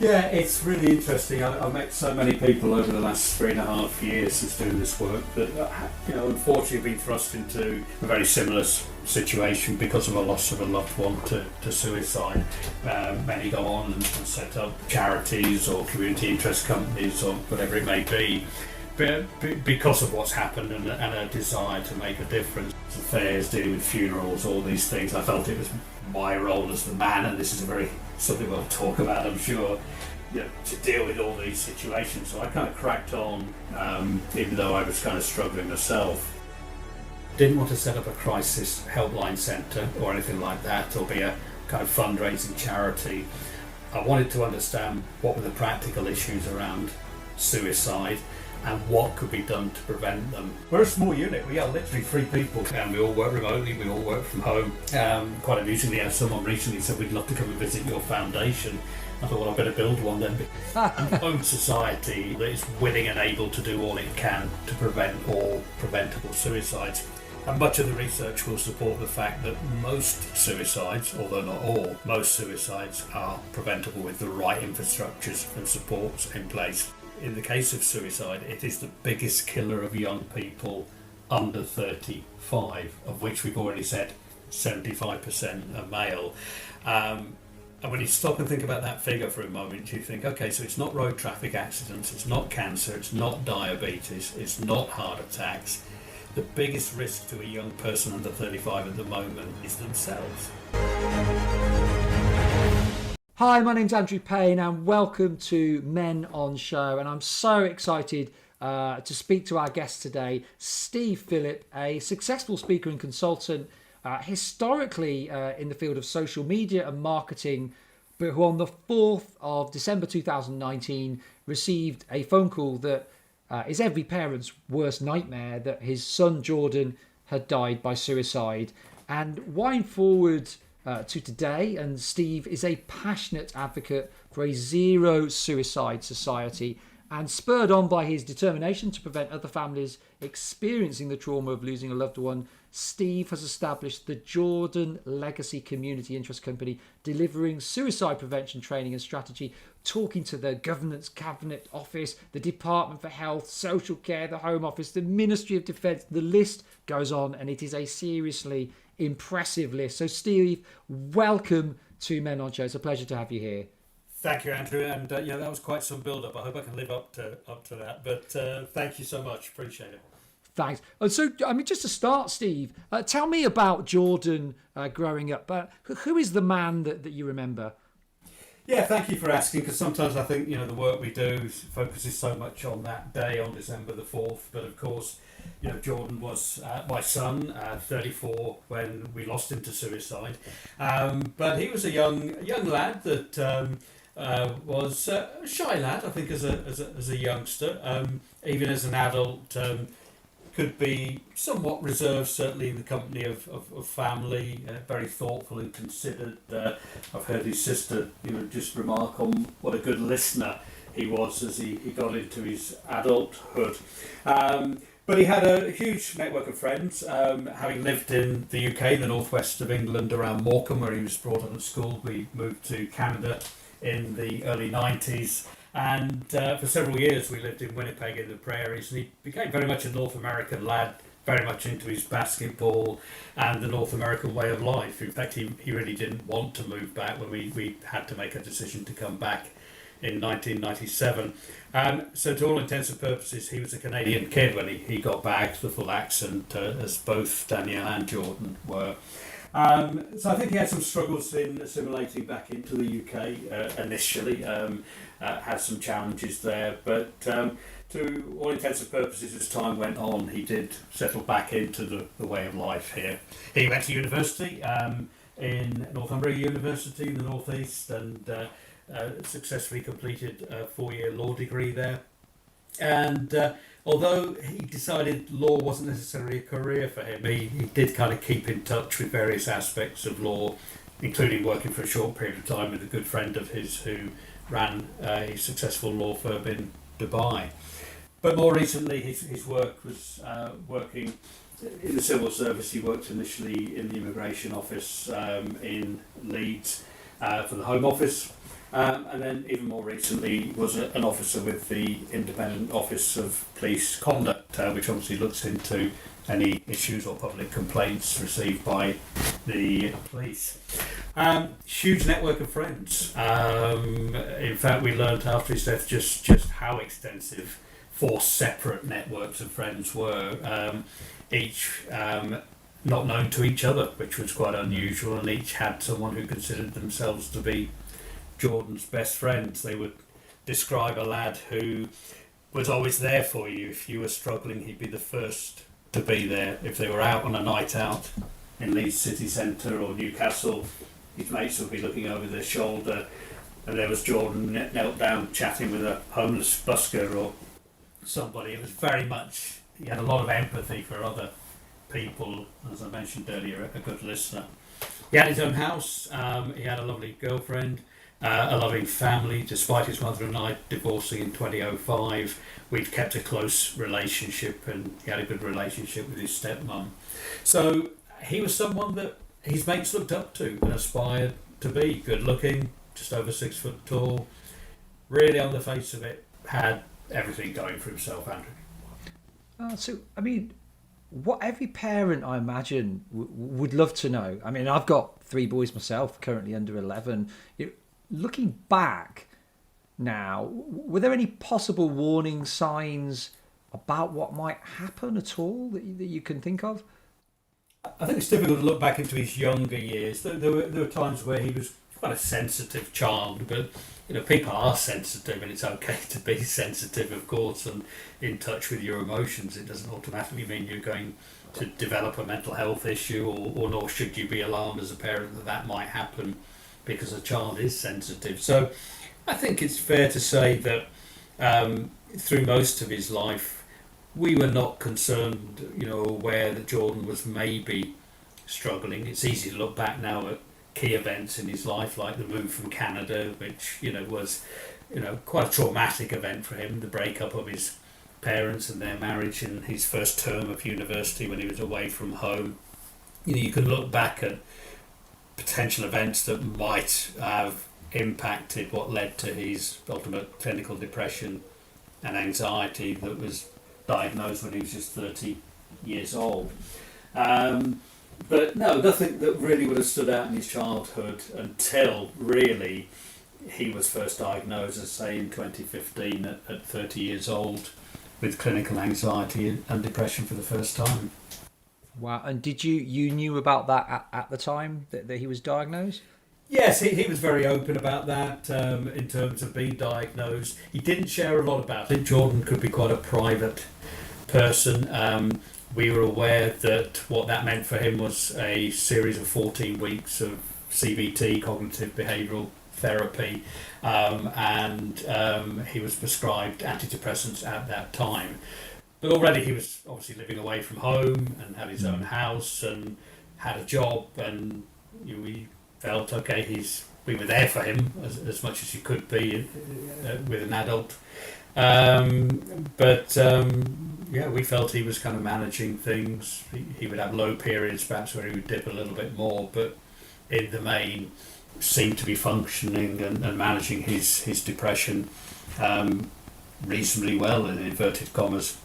Yeah, it's really interesting. I've met so many people over the last 3.5 years since doing this work that, unfortunately been thrust into a very similar situation because of a loss of a loved one to suicide. Many go on and set up charities or community interest companies or whatever it may be. Because of what's happened and a desire to make a difference. Affairs, dealing with funerals, all these things. I felt it was my role as the man, and this is something we'll talk about, I'm sure, to deal with all these situations. So I kind of cracked on, even though I was kind of struggling myself. Didn't want to set up a crisis helpline centre or anything like that, or be a kind of fundraising charity. I wanted to understand what were the practical issues around suicide and what could be done to prevent them. We're a small unit, we are literally 3 people, and we all work remotely, we all work from home. Quite amusingly, as someone recently said, we'd love to come and visit your foundation. I thought, well, I better build one then. An own society that is willing and able to do all it can to prevent all preventable suicides. And much of the research will support the fact that most suicides, although not all, most suicides are preventable with the right infrastructures and supports in place. In the case of suicide, it is the biggest killer of young people under 35, of which we've already said 75% are male. And when you stop and think about that figure for a moment, you think, okay, so it's not road traffic accidents, it's not cancer, it's not diabetes, it's not heart attacks. The biggest risk to a young person under 35 at the moment is themselves. Hi, my name's Andrew Payne and welcome to Men on Show, and I'm so excited to speak to our guest today, Steve Phillip, a successful speaker and consultant, historically in the field of social media and marketing, but who on the 4th of December 2019 received a phone call that is every parent's worst nightmare, that his son Jordan had died by suicide. And wind forward to today, and Steve is a passionate advocate for a zero suicide society, and spurred on by his determination to prevent other families experiencing the trauma of losing a loved one, Steve has established the Jordan Legacy Community Interest Company, delivering suicide prevention training and strategy, talking to the Governance Cabinet Office, the Department for Health, Social Care, the Home Office, the Ministry of Defence. The list goes on, and it is a seriously impressive list. So Steve, welcome to Men on Show. It's a pleasure to have you here. Thank you, Andrew, and that was quite some build-up. I hope I can live up to that, but thank you so much. Appreciate it. Thanks. And so, just to start, Steve, tell me about Jordan growing up. Who is the man that you remember? Yeah, thank you for asking, because sometimes I think, the work we do focuses so much on that day, on December the 4th, but of course, Jordan was my son, 34, when we lost him to suicide. But he was a young lad that was a shy lad, I think, as a youngster. Even as an adult, could be somewhat reserved, certainly in the company of family, very thoughtful and considered. I've heard his sister, just remark on what a good listener he was as he got into his adulthood. But he had a huge network of friends, having lived in the UK, the northwest of England, around Morecambe, where he was brought up at school. We moved to Canada in the early 90s. And for several years we lived in Winnipeg in the prairies, and he became very much a North American lad, very much into his basketball and the North American way of life. In fact, he really didn't want to move back when we had to make a decision to come back in 1997. So to all intents and purposes, he was a Canadian kid when he got back, the full accent, as both Danielle and Jordan were. So I think he had some struggles in assimilating back into the UK initially, had some challenges there, but to all intents and purposes, as time went on, he did settle back into the way of life here. He went to university in Northumbria University in the northeast, and successfully completed a 4-year law degree there. And although he decided law wasn't necessarily a career for him, he did kind of keep in touch with various aspects of law, including working for a short period of time with a good friend of his who ran a successful law firm in Dubai. But more recently, his work was working in the civil service. He worked initially in the immigration office in Leeds, for the Home Office. And then even more recently was an officer with the Independent Office of Police Conduct, which obviously looks into any issues or public complaints received by the police. Huge network of friends. In fact, we learned after his death just how extensive 4 separate networks of friends were, each not known to each other, which was quite unusual, and each had someone who considered themselves to be Jordan's best friends. They would describe a lad who was always there for you. If you were struggling, he'd be the first to be there. If they were out on a night out in Leeds city centre or Newcastle, his mates would be looking over their shoulder, and there was Jordan knelt down chatting with a homeless busker or somebody. It was very much, he had a lot of empathy for other people, as I mentioned earlier, a good listener. He had his own house, he had a lovely girlfriend, a loving family. Despite his mother and I divorcing in 2005, we've kept a close relationship, and he had a good relationship with his stepmom. So he was someone that his mates looked up to and aspired to be. Good looking, just over 6 foot tall, really on the face of it, had everything going for himself, Andrew. So, I mean, what every parent, I imagine, would love to know. I mean, I've got 3 boys myself, currently under 11. Looking back now, were there any possible warning signs about what might happen at all that you can think of? I think it's difficult to look back into his younger years. There were times where he was quite a sensitive child, but people are sensitive, and it's okay to be sensitive, of course, and in touch with your emotions. It doesn't automatically mean you're going to develop a mental health issue, or nor should you be alarmed as a parent that might happen because a child is sensitive. So I think it's fair to say that through most of his life, we were not concerned, aware that Jordan was maybe struggling. It's easy to look back now at key events in his life, like the move from Canada, which was quite a traumatic event for him, the breakup of his parents and their marriage in his first term of university when he was away from home. You can look back at potential events that might have impacted what led to his ultimate clinical depression and anxiety that was diagnosed when he was just 30 years old. But no, nothing that really would have stood out in his childhood until really he was first diagnosed, as say in 2015 at 30 years old, with clinical anxiety and depression for the first time. Wow. And did you knew about that at the time that he was diagnosed? Yes, he was very open about that in terms of being diagnosed. He didn't share a lot about it. Jordan could be quite a private person. We were aware that what that meant for him was a series of 14 weeks of CBT, cognitive behavioural therapy, and he was prescribed antidepressants at that time. But already he was obviously living away from home and had his own house and had a job, and we felt, okay, we were there for him as much as you could be with an adult. Yeah, we felt he was kind of managing things. He would have low periods, perhaps, where he would dip a little bit more, but in the main seemed to be functioning and managing his depression reasonably well, in inverted commas.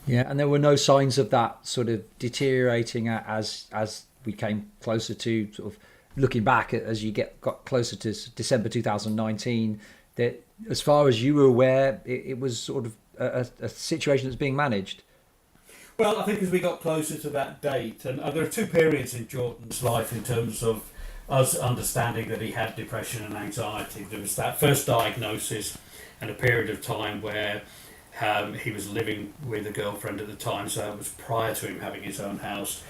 Yeah, and there were no signs of that sort of deteriorating as we came closer to sort of looking back as you got closer to December 2019, that as far as you were aware, it was sort of a situation that's being managed. Well, I think as we got closer to that date, and there are 2 periods in Jordan's life in terms of us understanding that he had depression and anxiety. There was that first diagnosis and a period of time where he was living with a girlfriend at the time, so it was prior to him having his own house.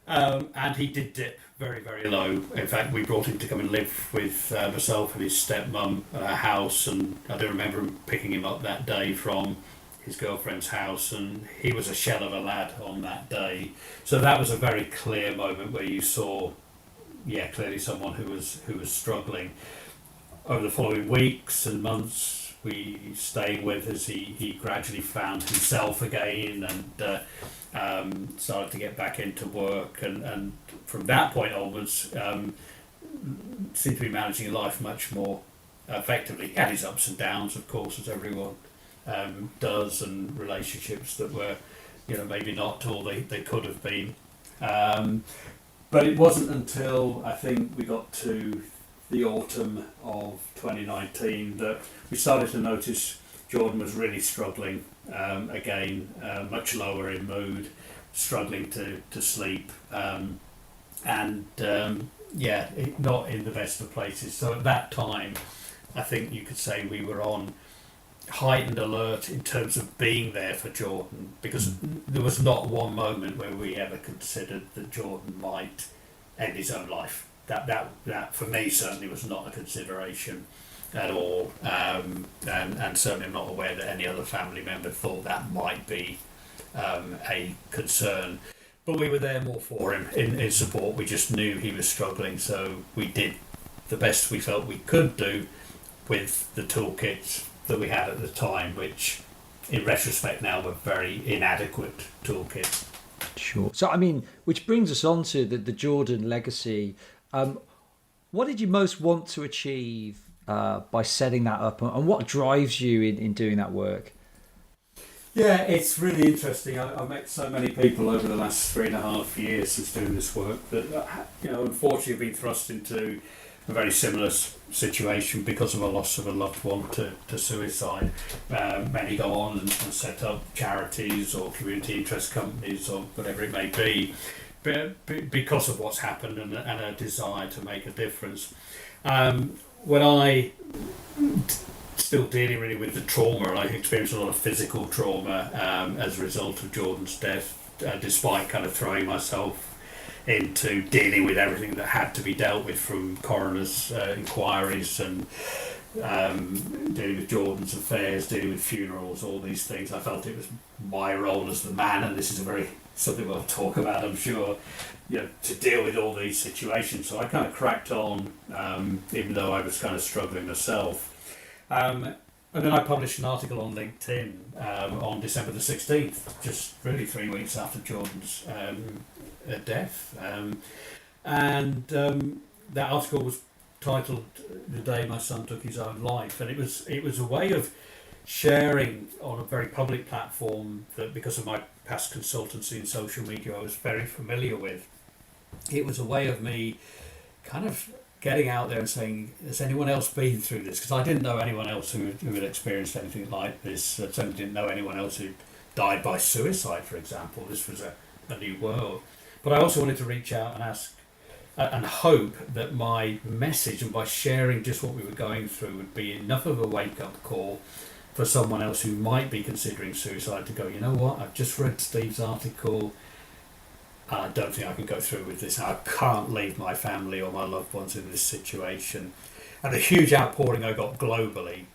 And he did dip very, very low. In fact, we brought him to come and live with myself and his stepmum at our house, and I do remember him picking him up that day from his girlfriend's house, and he was a shell of a lad on that day. So that was a very clear moment where you saw, clearly someone who was struggling. Over the following weeks and months, we staying with as he gradually found himself again and started to get back into work, and from that point onwards, seemed to be managing life much more effectively. He had his ups and downs, of course, as everyone does, and relationships that were, maybe not all they could have been. But it wasn't until I think we got to the autumn of 2019 that we started to notice Jordan was really struggling again, much lower in mood, struggling to sleep, not in the best of places. So at that time, I think you could say we were on heightened alert in terms of being there for Jordan, because there was not one moment where we ever considered that Jordan might end his own life. That for me certainly was not a consideration at all, and certainly I'm not aware that any other family member thought that might be a concern. But we were there more for him in support. We just knew he was struggling, so we did the best we felt we could do with the toolkits that we had at the time, which in retrospect now were very inadequate toolkits. Sure. So, I mean, which brings us on to the Jordan legacy. What did you most want to achieve by setting that up, and what drives you in doing that work? Yeah, it's really interesting. I've met so many people over the last 3.5 years since doing this work that, unfortunately have been thrust into a very similar situation because of a loss of a loved one to suicide. Many go on and set up charities or community interest companies or whatever it may be, because of what's happened and a desire to make a difference. When I still dealing really with the trauma, I experienced a lot of physical trauma as a result of Jordan's death, despite kind of throwing myself into dealing with everything that had to be dealt with, from coroner's inquiries and dealing with Jordan's affairs, dealing with funerals, all these things. I felt it was my role as the man, and this is something we'll talk about, I'm sure, to deal with all these situations. So I kind of cracked on, even though I was kind of struggling myself. And then I published an article on LinkedIn on December the 16th, just really 3 weeks after Jordan's death. That article was titled "The Day My Son Took His Own Life," and it was a way of sharing on a very public platform that, because of my past consultancy in social media, I was very familiar with. It was a way of me kind of getting out there and saying, has anyone else been through this? Because I didn't know anyone else who had experienced anything like this. I certainly didn't know anyone else who died by suicide, for example. This was a new world. But I also wanted to reach out and ask and hope that my message, and by sharing just what we were going through, would be enough of a wake-up call for someone else who might be considering suicide to go, you know what, I've just read Steve's article, I don't think I can go through with this. I can't leave my family or my loved ones in this situation. And the huge outpouring I got globally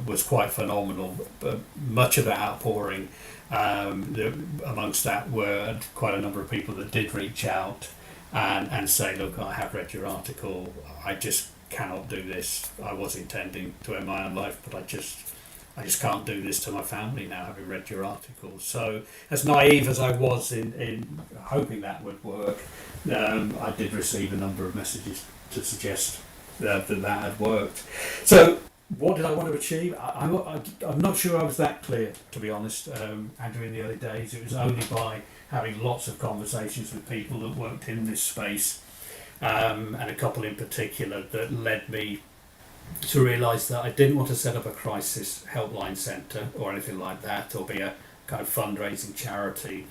was quite phenomenal. But much of that outpouring, amongst that were quite a number of people that did reach out and say, look, I have read your article, I just cannot do this. I was intending to end my own life, but I just can't do this to my family now, having read your article. So, as naive as I was in hoping that would work, I did receive a number of messages to suggest that had worked. So, what did I want to achieve? I'm not sure I was that clear, to be honest, Andrew, in the early days. It was only by having lots of conversations with people that worked in this space, and a couple in particular, that led me to realise that I didn't want to set up a crisis helpline centre or anything like that, or be a kind of fundraising charity.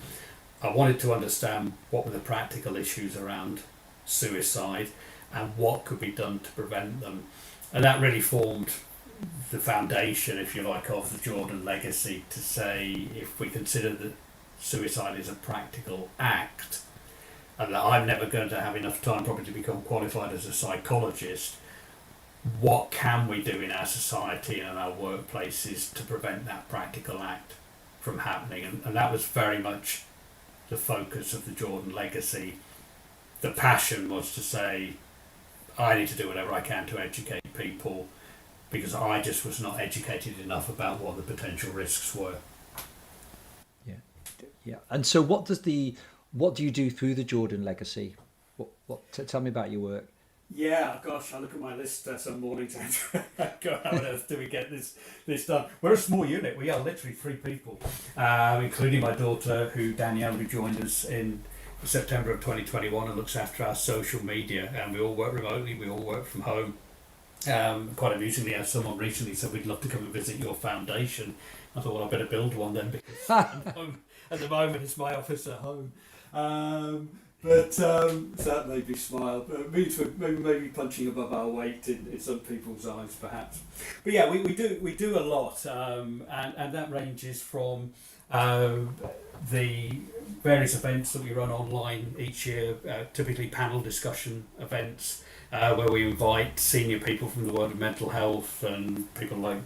I wanted to understand what were the practical issues around suicide and what could be done to prevent them. And that really formed the foundation, if you like, of the Jordan legacy, to say, if we consider that suicide is a practical act, and that I'm never going to have enough time probably to become qualified as a psychologist, what can we do in our society and our workplaces to prevent that practical act from happening? And that was very much the focus of the Jordan legacy. The passion was to say, I need to do whatever I can to educate people, because I just was not educated enough about what the potential risks were. Yeah. And so what do you do through the Jordan legacy? Tell me about your work. Yeah, gosh, I look at my list some mornings and go, how on earth do we get this done? We're a small unit. We are literally 3 people, including my daughter, Danielle, who joined us in September of 2021 and looks after our social media. And we all work remotely. We all work from home. Quite amusingly, as someone recently said, we'd love to come and visit your foundation. I thought, well, I better build one then, because at the moment it's my office at home. So that made me smile. But maybe punching above our weight in some people's eyes, perhaps. But yeah, we do a lot, and that ranges from the various events that we run online each year, typically panel discussion events, where we invite senior people from the world of mental health and people like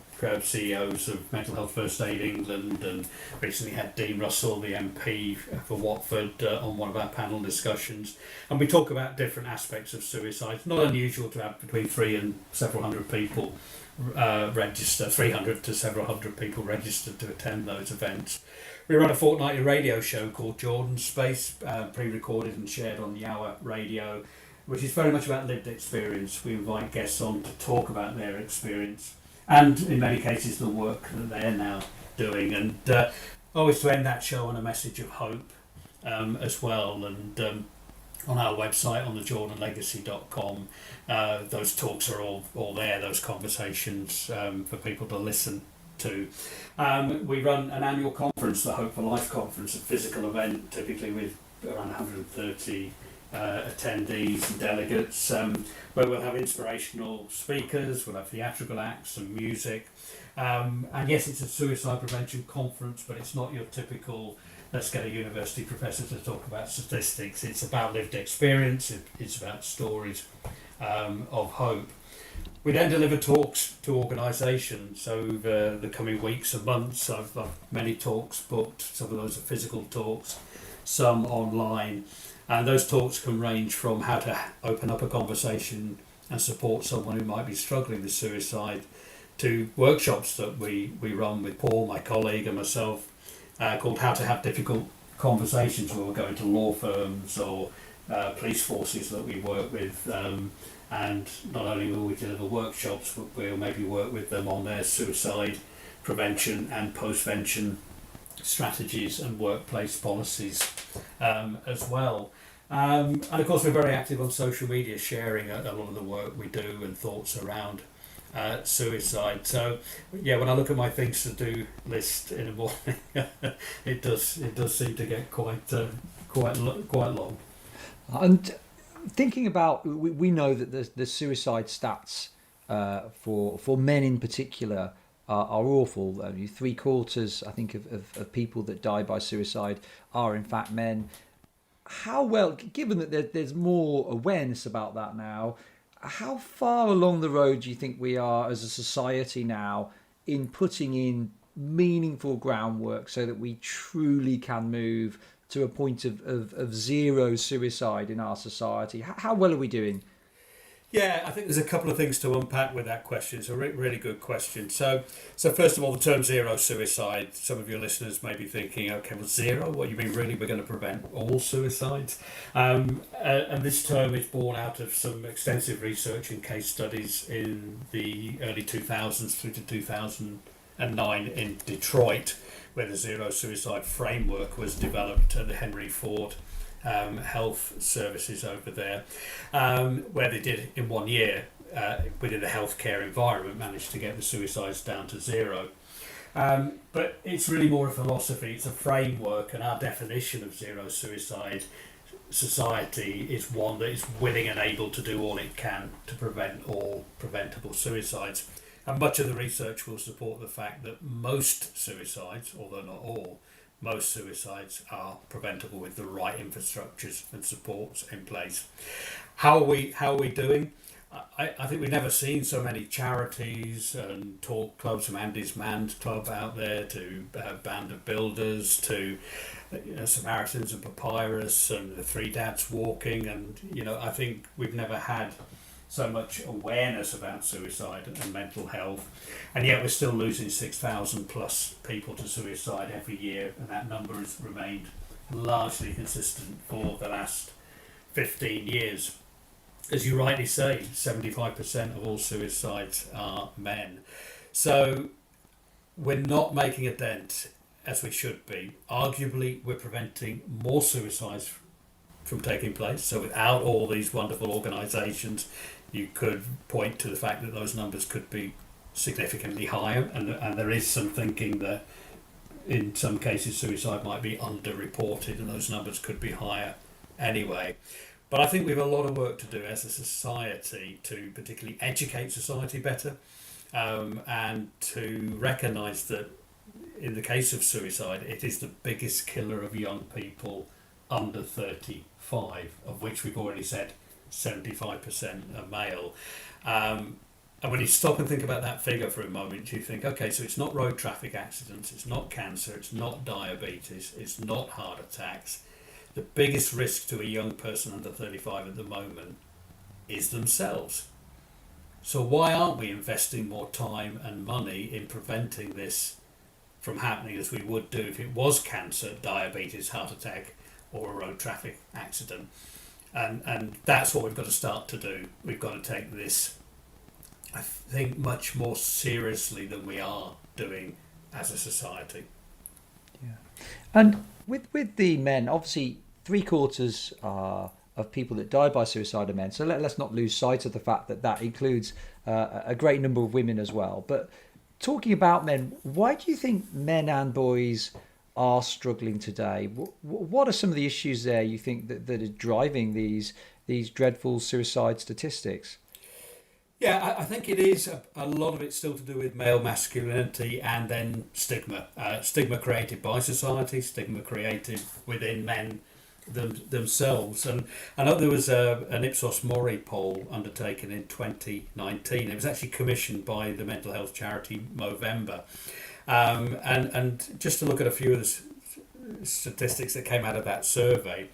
CEOs of Mental Health First Aid England, and recently had Dean Russell, the MP for Watford, on one of our panel discussions. And we talk about different aspects of suicide. It's not unusual to have between 300 and several hundred people register, 300 to several hundred people registered to attend those events. We run a fortnightly radio show called Jordan's Space, pre-recorded and shared on the Hour Radio, which is very much about lived experience. We invite guests on to talk about their experience and, in many cases, the work that they're now doing. And always to end that show on a message of hope as well. And on our website, on thejordanlegacy.com, those talks are all there, those conversations for people to listen to. We run an annual conference, the Hope for Life Conference, a physical event, typically with around 130 attendees and delegates, where we'll have inspirational speakers, we'll have theatrical acts and music. And yes, it's a suicide prevention conference, but it's not your typical let's get a university professor to talk about statistics. It's about lived experience, it's about stories of hope. We then deliver talks to organisations over the coming weeks and months. I've many talks booked. Some of those are physical talks, some online. And those talks can range from how to open up a conversation and support someone who might be struggling with suicide, to workshops that we run with Paul, my colleague, and myself, called How to Have Difficult Conversations, where we're going to law firms or police forces that we work with. And not only will we deliver workshops, but we'll maybe work with them on their suicide prevention and postvention strategies and workplace policies as well. And of course, we're very active on social media, sharing a lot of the work we do and thoughts around suicide. So yeah, when I look at my things to do list in the morning, it does seem to get quite long. And thinking about, we know that the suicide stats for men in particular are awful. 3/4, I think, of people that die by suicide are in fact men. How well, given that there's more awareness about that now, how far along the road do you think we are as a society now in putting in meaningful groundwork so that we truly can move to a point of zero suicide in our society? How well are we doing? Yeah, I think there's a couple of things to unpack with that question. It's a really good question. So first of all, the term zero suicide, some of your listeners may be thinking, okay, well, zero? What, you mean really we're going to prevent all suicides? And this term is born out of some extensive research and case studies in the early 2000s through to 2009 in Detroit, where the zero suicide framework was developed at the Henry Ford health services over there, where they did in 1 year, within a healthcare environment, managed to get the suicides down to zero. But it's really more a philosophy, it's a framework, and our definition of zero suicide society is one that is willing and able to do all it can to prevent all preventable suicides. And much of the research will support the fact that most suicides, although not all, most suicides are preventable with the right infrastructures and supports in place. How are we doing? I think we've never seen so many charities and talk clubs, from Andy's Manned Club out there to Band of Builders to Samaritans and Papyrus and the Three Dads Walking, and I think we've never had so much awareness about suicide and mental health, and yet we're still losing 6,000 plus people to suicide every year, and that number has remained largely consistent for the last 15 years. as you rightly say, 75% of all suicides are men. So we're not making a dent as we should be. Arguably, we're preventing more suicides from taking place. So without all these wonderful organisations, you could point to the fact that those numbers could be significantly higher, and there is some thinking that in some cases suicide might be underreported and those numbers could be higher anyway. But I think we have a lot of work to do as a society to particularly educate society better, and to recognise that in the case of suicide, it is the biggest killer of young people under 35, of which we've already said 75% are male. And when you stop and think about that figure for a moment, you think, okay, so it's not road traffic accidents, it's not cancer, it's not diabetes, it's not heart attacks. The biggest risk to a young person under 35 at the moment is themselves. So why aren't we investing more time and money in preventing this from happening as we would do if it was cancer, diabetes, heart attack, or a road traffic accident? And that's what we've got to start to do. We've got to take this, I think, much more seriously than we are doing as a society. Yeah. And with the men, obviously, 3/4 of people that die by suicide are men. So let's not lose sight of the fact that that includes a great number of women as well. But talking about men, why do you think men and boys are struggling today? What are some of the issues there you think that are driving these dreadful suicide statistics? Yeah, I think it is a lot of it still to do with male masculinity and then stigma. Stigma created by society, stigma created within men themselves. And I know there was an Ipsos Mori poll undertaken in 2019. It was actually commissioned by the mental health charity Movember. And just to look at a few of the statistics that came out of that survey,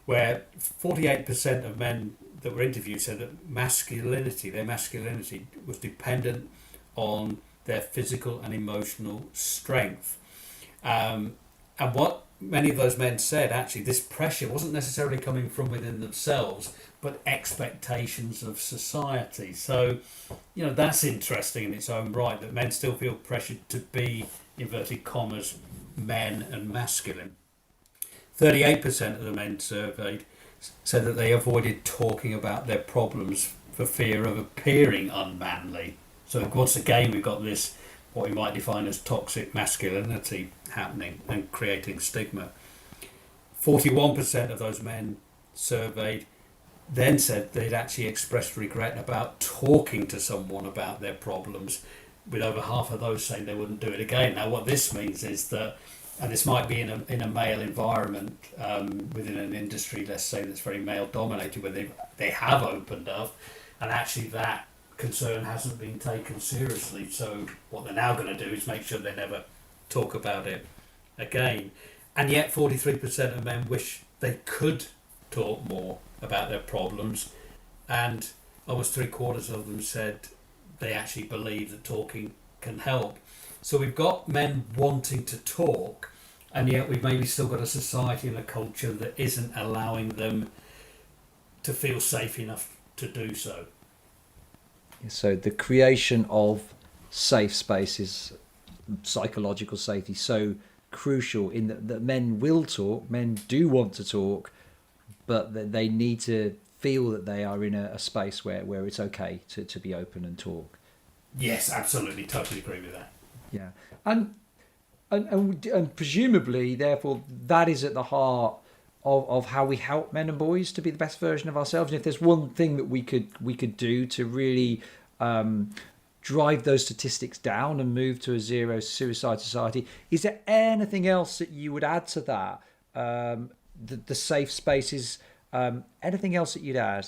where 48% of men that were interviewed said that their masculinity was dependent on their physical and emotional strength. And what many of those men said, actually, this pressure wasn't necessarily coming from within themselves, but expectations of society. So, that's interesting in its own right, that men still feel pressured to be, inverted commas, men and masculine. 38% of the men surveyed said that they avoided talking about their problems for fear of appearing unmanly. So once again, we've got this, what we might define as toxic masculinity happening and creating stigma. 41% of those men surveyed then said they'd actually expressed regret about talking to someone about their problems, with over half of those saying they wouldn't do it again. Now, what this means is that, and this might be in a male environment, within an industry, let's say, that's very male dominated, where they have opened up, and actually that concern hasn't been taken seriously. So what they're now going to do is make sure they never talk about it again. And yet 43% of men wish they could talk more about their problems, and almost 3/4 of them said they actually believe that talking can help. So we've got men wanting to talk, and yet we've maybe still got a society and a culture that isn't allowing them to feel safe enough to do so. So the creation of safe spaces, psychological safety, so crucial in that men will talk, men do want to talk, but that they need to feel that they are in a space where it's okay to be open and talk. Yes, absolutely, totally agree with that. Yeah, and presumably, therefore, that is at the heart of how we help men and boys to be the best version of ourselves. And if there's one thing that we could do to really drive those statistics down and move to a zero suicide society, is there anything else that you would add to that? The safe spaces, anything else that you'd add?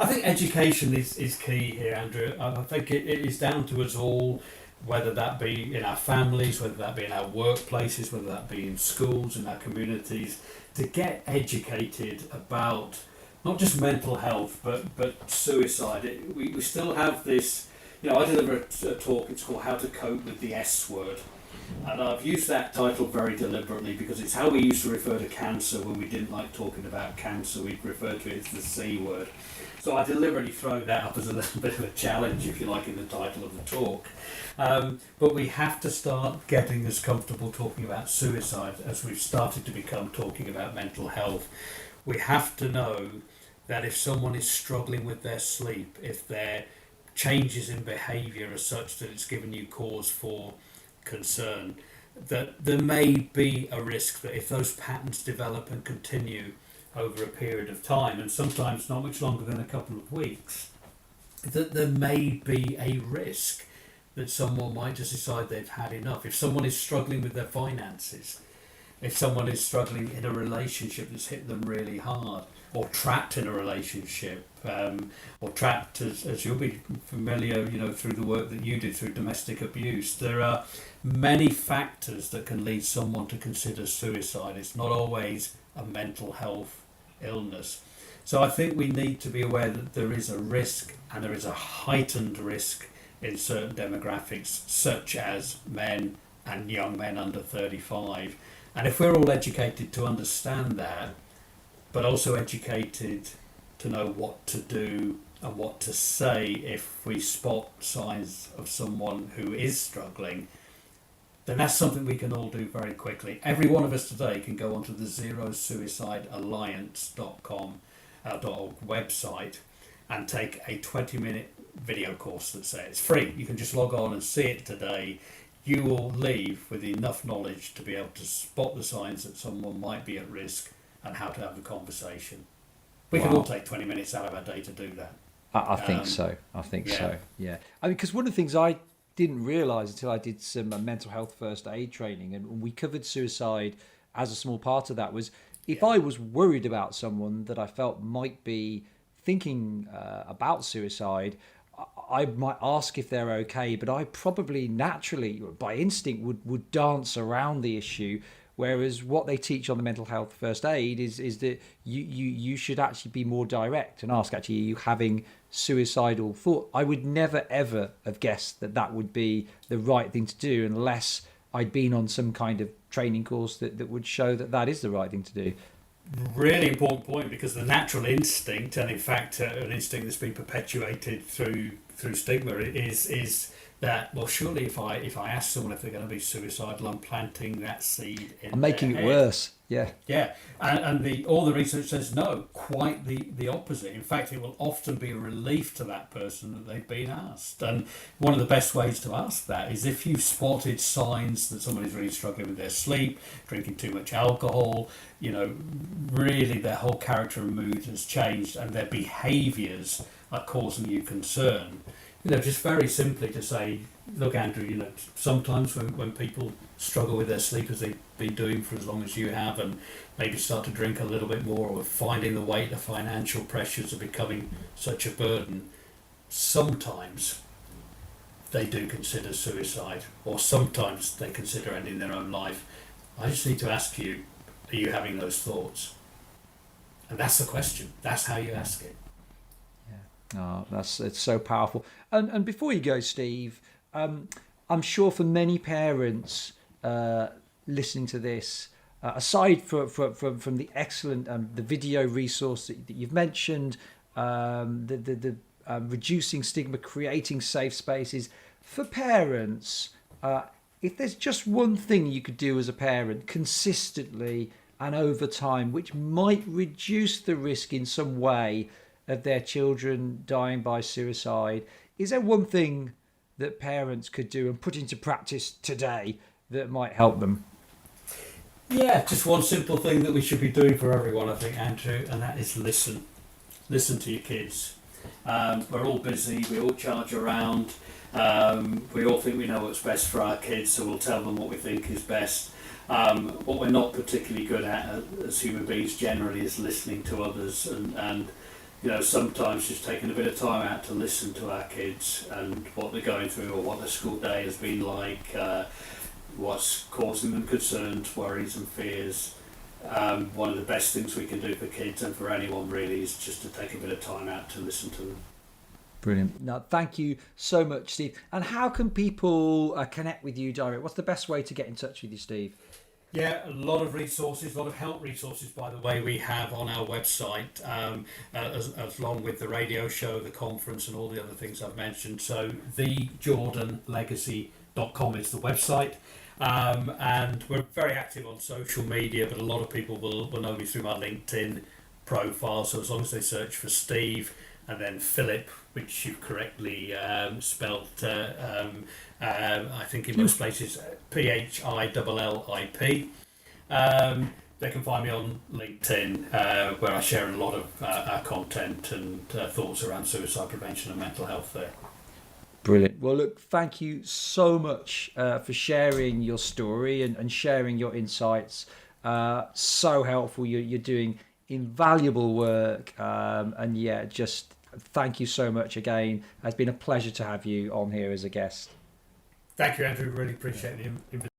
I think education is key here, Andrew. I think it is down to us all, whether that be in our families, whether that be in our workplaces, whether that be in schools, in our communities, to get educated about not just mental health, but suicide. We still have this, I deliver a talk, it's called How to Cope with the S Word. And I've used that title very deliberately because it's how we used to refer to cancer when we didn't like talking about cancer. We'd refer to it as the C word. So I deliberately throw that up as a little bit of a challenge, if you like, in the title of the talk. But we have to start getting as comfortable talking about suicide as we've started to become talking about mental health. We have to know that if someone is struggling with their sleep, if their changes in behaviour are such that it's given you cause for concern, that there may be a risk that if those patterns develop and continue over a period of time, and sometimes not much longer than a couple of weeks, that there may be a risk that someone might just decide they've had enough. If someone is struggling with their finances, if someone is struggling in a relationship that's hit them really hard, or trapped in a relationship, or trapped, as you'll be familiar, through the work that you did through domestic abuse, there are many factors that can lead someone to consider suicide. It's not always a mental health illness. So I think we need to be aware that there is a risk, and there is a heightened risk in certain demographics, such as men and young men under 35. And if we're all educated to understand that, but also educated to know what to do and what to say if we spot signs of someone who is struggling, then that's something we can all do very quickly. Every one of us today can go onto the zerosuicidealliance.com website and take a 20-minute video course that's there. It's free. You can just log on and see it today. You will leave with enough knowledge to be able to spot the signs that someone might be at risk and how to have the conversation. We can all take 20 minutes out of our day to do that. I think so. Yeah. I mean, because one of the things I didn't realise until I did some mental health first aid training, and we covered suicide as a small part of that, was if I was worried about someone that I felt might be thinking about suicide, I might ask if they're okay, but I probably naturally, by instinct, would dance around the issue. Whereas what they teach on the mental health first aid is that you should actually be more direct and ask, actually, are you having suicidal thought? I would never, ever have guessed that would be the right thing to do unless I'd been on some kind of training course that would show that is the right thing to do. Really important point, because the natural instinct, and in fact an instinct that's been perpetuated through stigma, is that, well, surely if I ask someone if they're going to be suicidal, I'm planting that seed in I'm making their it head. worse. Yeah, and all the research says no, quite the opposite. In fact, it will often be a relief to that person that they've been asked. And one of the best ways to ask that is if you've spotted signs that somebody's really struggling with their sleep, drinking too much alcohol, really their whole character and mood has changed, and their behaviours are causing you concern. Just very simply to say, look, Andrew, sometimes when people struggle with their sleep, as they've been doing for as long as you have, and maybe start to drink a little bit more, or finding the weight, the financial pressures are becoming such a burden, sometimes they do consider suicide, or sometimes they consider ending their own life. I just need to ask you, are you having those thoughts? And that's the question. That's how you ask it. Oh, it's so powerful. And before you go, Steve, I'm sure for many parents listening to this, aside from the excellent the video resource that you've mentioned, the reducing stigma, creating safe spaces for parents, if there's just one thing you could do as a parent consistently and over time, which might reduce the risk in some way of their children dying by suicide, is there one thing that parents could do and put into practice today that might help them? Yeah, just one simple thing that we should be doing for everyone, I think, Andrew, and that is listen. Listen to your kids. We're all busy, we all charge around, we all think we know what's best for our kids, so we'll tell them what we think is best. What we're not particularly good at as human beings generally is listening to others, and sometimes just taking a bit of time out to listen to our kids and what they're going through, or what their school day has been like, what's causing them concerns, worries and fears. One of the best things we can do for kids, and for anyone really, is just to take a bit of time out to listen to them. Brilliant. Now, thank you so much, Steve. And how can people connect with you direct? What's the best way to get in touch with you, Steve? Yeah, a lot of resources, a lot of help resources, by the way, we have on our website, as along with the radio show, the conference, and all the other things I've mentioned. So, thejordanlegacy.com is the website. And we're very active on social media, but a lot of people will know me through my LinkedIn profile. So, as long as they search for Steve and then Philip, which you've correctly spelt, I think in most places PHILLIP. They can find me on LinkedIn, where I share a lot of our content and thoughts around suicide prevention and mental health there. Brilliant. Well, look, thank you so much for sharing your story and sharing your insights. So helpful. You're doing invaluable work. And yeah, just thank you so much again. It's been a pleasure to have you on here as a guest. Thank you, Andrew. Really appreciate the invitation.